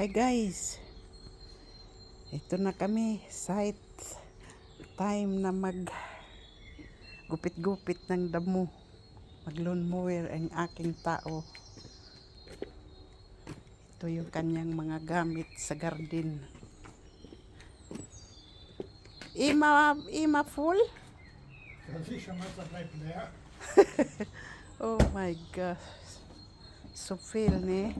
Hi guys, ito na kami, site time na mag gupit-gupit ng damo, mag lawn mower ang aking tao. Ito yung kanyang mga gamit sa garden. Ima full? Ja, sicher, dat bleibt leer. Oh my gosh, so viel ne?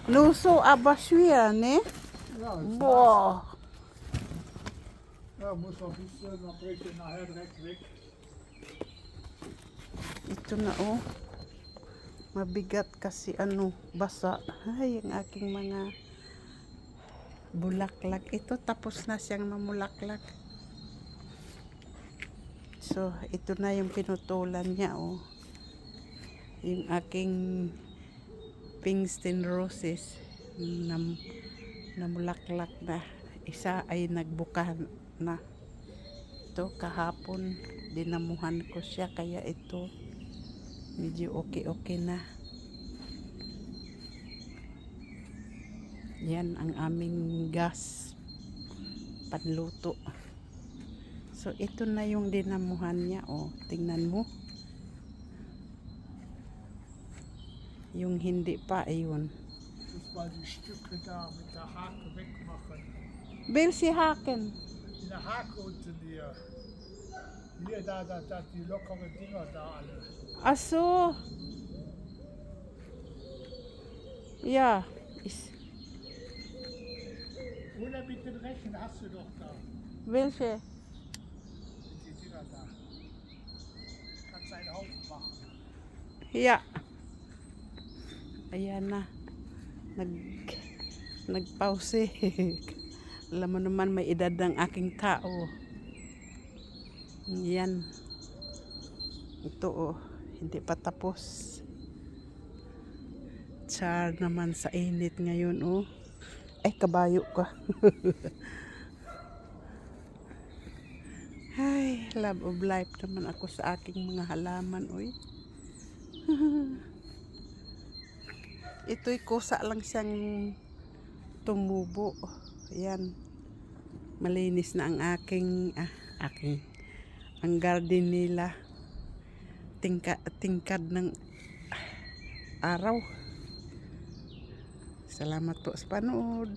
Luso abashuya ne? Ja, Boah. ja, muss noch ein bisschen, dann bringt ihr nachher direkt weg. Ito na oh. Mabigat kasi basa. Ay, ang aking mga bulaklak. Ito tapos na siyang mamulaklak. So, ito na yung pinutulan niya oh. Yung aking Pinkston roses namulaklak na. Isa ay nagbuka na. Ito kahapon dinamuhan ko siya kaya ito medyo okay na. Yan ang aming gas panluto. So ito na yung dinamuhan niya oh. Tingnan mo. Yung hindi pa ayun. Muss mal die Stücke da mit der Hake wegmachen. Will sie haken? In der Hake unten hier. Hier, da, die lockeren Dinger da alle. Ach so. Ja. Oder mit den Rechen hast du doch da. Welche? Die Dinger da. Kannst einen Haufen machen. Ja. Ayan na. Nagpause. Alam mo naman may edad ng aking tao. Yan. Ito oh. Hindi pa tapos. Char naman sa init ngayon oh. Ay kabayo ka. Ay, love of life naman ako sa aking mga halaman oy. Ito'y kusa lang siyang tumubo. Ayan. Malinis na ang ang garden nila. Tingkad ng araw. Salamat po sa panood.